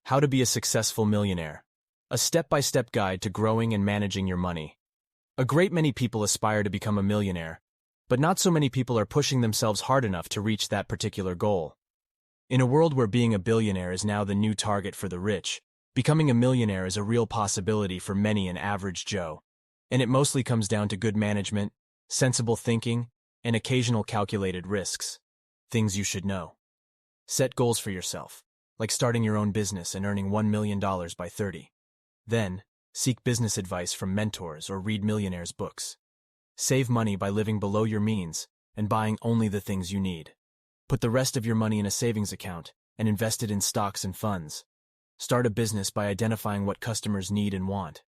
How to be a successful millionaire. A step-by-step guide to growing and managing your money. A great many people aspire to become a millionaire, but not so many people are pushing themselves hard enough to reach that particular goal. In a world where being a billionaire is now the new target for the rich, becoming a millionaire is a real possibility for many an average Joe. And it mostly comes down to good management, sensible thinking, and occasional calculated risks. Things you should know. Set goals for yourself, like starting your own business and earning $1 million by 30. Then, seek business advice from mentors or read millionaires' books. Save money by living below your means and buying only the things you need. Put the rest of your money in a savings account and invest it in stocks and funds. Start a business by identifying what customers need and want.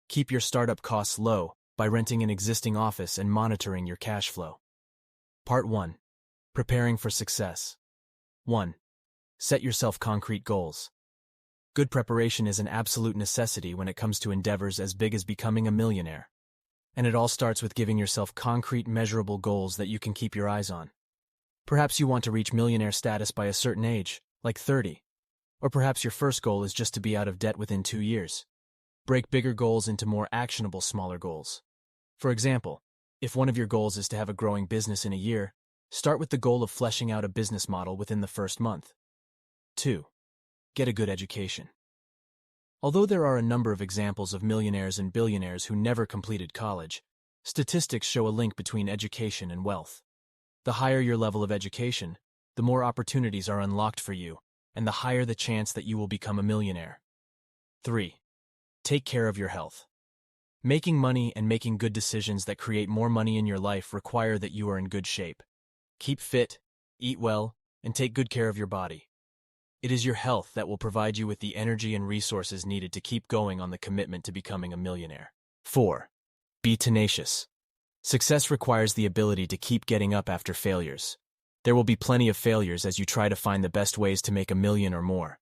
Keep your startup costs low by renting an existing office and monitoring your cash flow. Part 1. Preparing for success. 1. Set yourself concrete goals. Good preparation is an absolute necessity when it comes to endeavors as big as becoming a millionaire. And it all starts with giving yourself concrete, measurable goals that you can keep your eyes on. Perhaps you want to reach millionaire status by a certain age, like 30. Or perhaps your first goal is just to be out of debt within 2 years. Break bigger goals into more actionable, smaller goals. For example, if one of your goals is to have a growing business in a year, start with the goal of fleshing out a business model within the first month. 2. Get a good education. Although there are a number of examples of millionaires and billionaires who never completed college, statistics show a link between education and wealth. The higher your level of education, the more opportunities are unlocked for you, and the higher the chance that you will become a millionaire. 3. Take care of your health. Making money and making good decisions that create more money in your life require that you are in good shape. Keep fit, eat well, and take good care of your body. It is your health that will provide you with the energy and resources needed to keep going on the commitment to becoming a millionaire. 4. Be tenacious. Success requires the ability to keep getting up after failures. There will be plenty of failures as you try to find the best ways to make $1 million or more.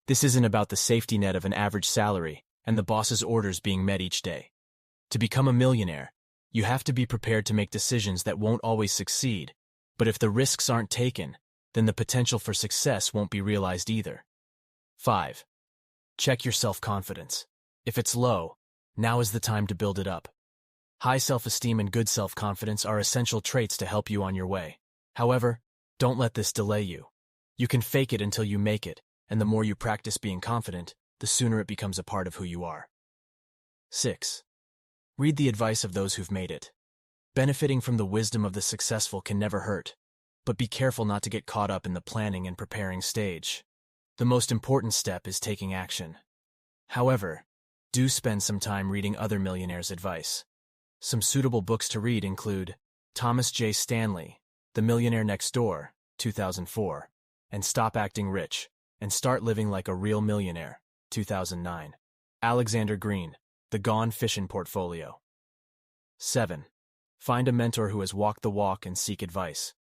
This isn't about the safety net of an average salary and the boss's orders being met each day. To become a millionaire, you have to be prepared to make decisions that won't always succeed, but if the risks aren't taken, then the potential for success won't be realized either. 5. Check your self-confidence. If it's low, now is the time to build it up. High self-esteem and good self-confidence are essential traits to help you on your way. However, don't let this delay you. You can fake it until you make it, and the more you practice being confident, the sooner it becomes a part of who you are. 6. Read the advice of those who've made it. Benefiting from the wisdom of the successful can never hurt, but be careful not to get caught up in the planning and preparing stage. The most important step is taking action. However, do spend some time reading other millionaires' advice. Some suitable books to read include Thomas J. Stanley, The Millionaire Next Door, 2004, and Stop Acting Rich and Start Living Like a Real Millionaire, 2009. Alexander Green, The Gone Fishin' Portfolio. 7. Find a mentor who has walked the walk and seek advice.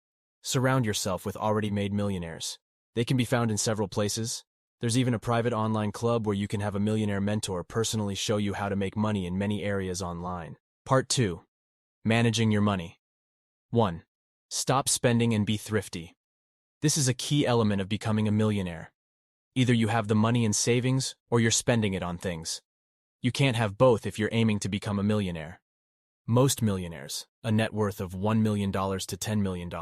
Surround yourself with already made millionaires. They can be found in several places. There's even a private online club where you can have a millionaire mentor personally show you how to make money in many areas online. Part 2. Managing your money. 1. Stop spending and be thrifty. This is a key element of becoming a millionaire. Either you have the money in savings or you're spending it on things. You can't have both if you're aiming to become a millionaire. Most millionaires, a net worth of $1 million to $10 million,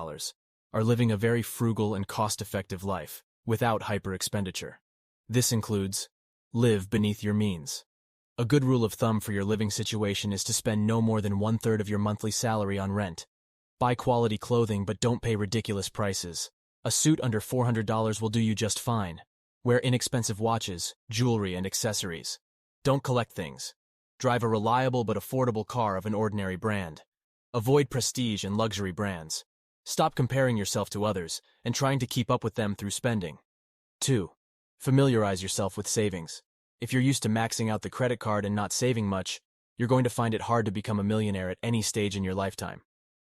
are living a very frugal and cost-effective life, without hyper-expenditure. This includes, live beneath your means. A good rule of thumb for your living situation is to spend no more than 1/3 of your monthly salary on rent. Buy quality clothing but don't pay ridiculous prices. A suit under $400 will do you just fine. Wear inexpensive watches, jewelry, and accessories. Don't collect things. Drive a reliable but affordable car of an ordinary brand. Avoid prestige and luxury brands. Stop comparing yourself to others and trying to keep up with them through spending. 2. Familiarize yourself with savings. If you're used to maxing out the credit card and not saving much, you're going to find it hard to become a millionaire at any stage in your lifetime.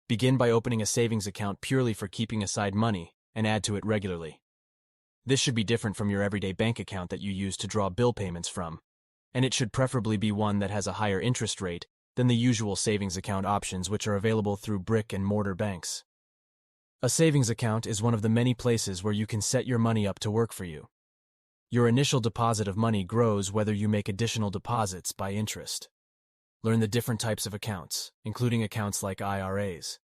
Begin by opening a savings account purely for keeping aside money and add to it regularly. This should be different from your everyday bank account that you use to draw bill payments from, and it should preferably be one that has a higher interest rate than the usual savings account options which are available through brick-and-mortar banks. A savings account is one of the many places where you can set your money up to work for you. Your initial deposit of money grows whether you make additional deposits by interest. Learn the different types of accounts, including accounts like IRAs.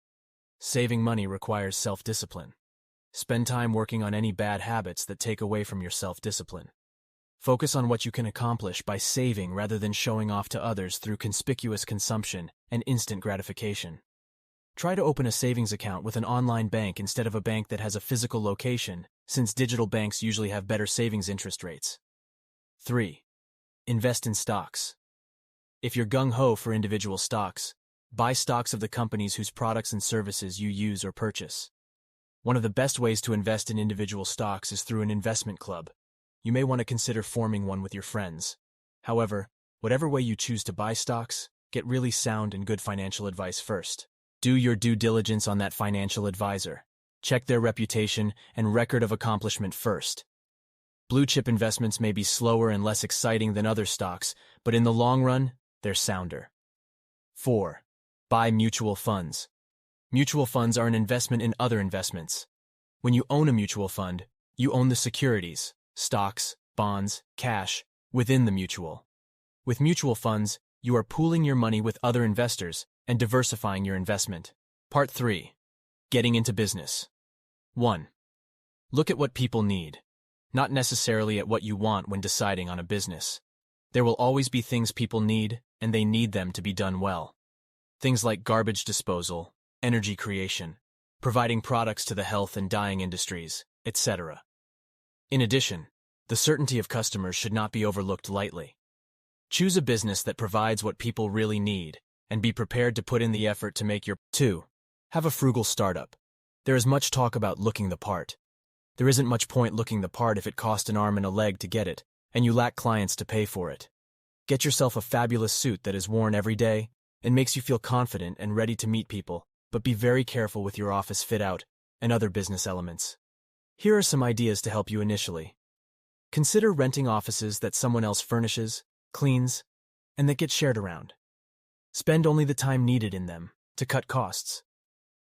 Saving money requires self-discipline. Spend time working on any bad habits that take away from your self-discipline. Focus on what you can accomplish by saving rather than showing off to others through conspicuous consumption and instant gratification. Try to open a savings account with an online bank instead of a bank that has a physical location, since digital banks usually have better savings interest rates. 3. Invest in stocks. If you're gung-ho for individual stocks, buy stocks of the companies whose products and services you use or purchase. One of the best ways to invest in individual stocks is through an investment club. You may want to consider forming one with your friends. However, whatever way you choose to buy stocks, get really sound and good financial advice first. Do your due diligence on that financial advisor. Check their reputation and record of accomplishment first. Blue-chip investments may be slower and less exciting than other stocks, but in the long run, they're sounder. 4. Buy mutual funds. Mutual funds are an investment in other investments. When you own a mutual fund, you own the securities, stocks, bonds, cash, within the mutual. With mutual funds, you are pooling your money with other investors and diversifying your investment. Part 3. Getting into business. 1. Look at what people need, not necessarily at what you want when deciding on a business. There will always be things people need, and they need them to be done well. Things like garbage disposal, energy creation, providing products to the health and dyeing industries, etc. In addition, the certainty of customers should not be overlooked lightly. Choose a business that provides what people really need, and be prepared to put in the effort to make your 2. Have a frugal startup. There is much talk about looking the part. There isn't much point looking the part if it cost an arm and a leg to get it, and you lack clients to pay for it. Get yourself a fabulous suit that is worn every day and makes you feel confident and ready to meet people, but be very careful with your office fit-out and other business elements. Here are some ideas to help you initially. Consider renting offices that someone else furnishes, cleans, and that get shared around. Spend only the time needed in them to cut costs.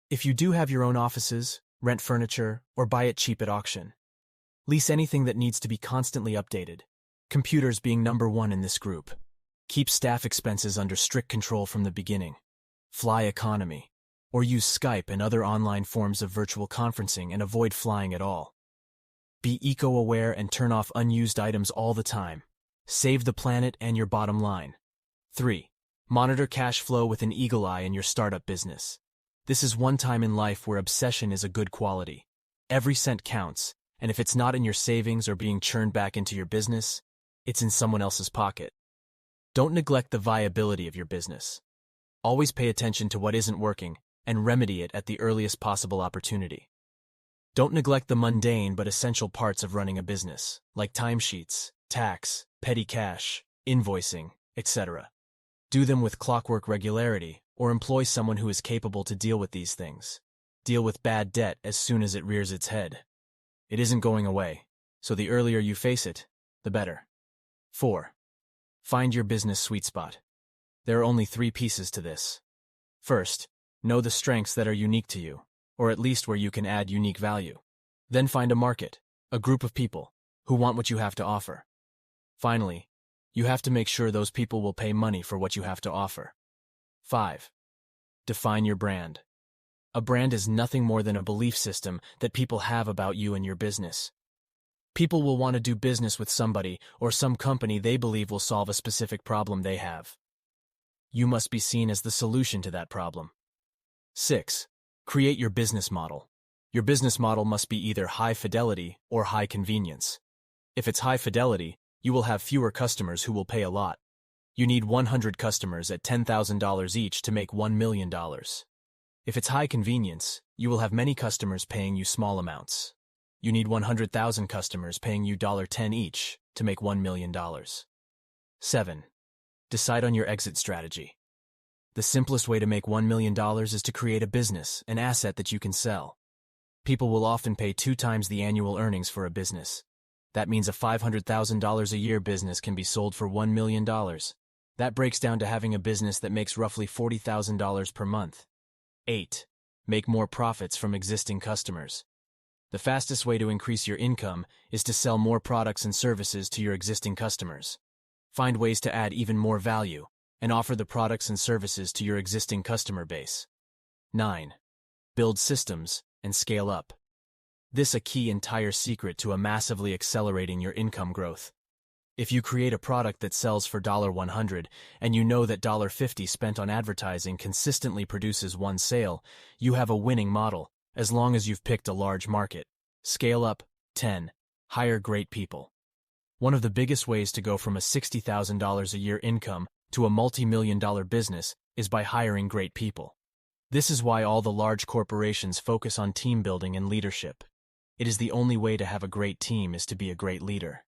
If you do have your own offices, rent furniture, or buy it cheap at auction. Lease anything that needs to be constantly updated, computers being number 1 in this group. Keep staff expenses under strict control from the beginning. Fly economy, or use Skype and other online forms of virtual conferencing and avoid flying at all. Be eco-aware and turn off unused items all the time. Save the planet and your bottom line. 3. Monitor cash flow with an eagle eye in your startup business. This is one time in life where obsession is a good quality. Every cent counts, and if it's not in your savings or being churned back into your business, it's in someone else's pocket. Don't neglect the viability of your business. Always pay attention to what isn't working and remedy it at the earliest possible opportunity. Don't neglect the mundane but essential parts of running a business, like timesheets, tax, petty cash, invoicing, etc. Do them with clockwork regularity, or employ someone who is capable to deal with these things. Deal with bad debt as soon as it rears its head. It isn't going away, so the earlier you face it, the better. 4. Find your business sweet spot. There are only 3 pieces to this. First, know the strengths that are unique to you, or at least where you can add unique value. Then find a market, a group of people, who want what you have to offer. Finally, you have to make sure those people will pay money for what you have to offer. 5. Define your brand. A brand is nothing more than a belief system that people have about you and your business. People will want to do business with somebody or some company they believe will solve a specific problem they have. You must be seen as the solution to that problem. 6. Create your business model. Your business model must be either high fidelity or high convenience. If it's high fidelity, you will have fewer customers who will pay a lot. You need 100 customers at $10,000 each to make $1 million. If it's high convenience, you will have many customers paying you small amounts. You need 100,000 customers paying you $10 each to make $1 million. 7. Decide on your exit strategy. The simplest way to make $1 million is to create a business, an asset that you can sell. People will often pay 2 times the annual earnings for a business. That means a $500,000 a year business can be sold for $1 million. That breaks down to having a business that makes roughly $40,000 per month. 8. Make more profits from existing customers. The fastest way to increase your income is to sell more products and services to your existing customers. Find ways to add even more value and offer the products and services to your existing customer base. 9. Build systems and scale up. This is a key entire secret to a massively accelerating your income growth. If you create a product that sells for $100 and you know that $50 spent on advertising consistently produces one sale, you have a winning model, as long as you've picked a large market. Scale up. 10. Hire great people. One of the biggest ways to go from a $60,000 a year income to a multi-million-dollar business is by hiring great people. This is why all the large corporations focus on team building and leadership. It is the only way to have a great team is to be a great leader.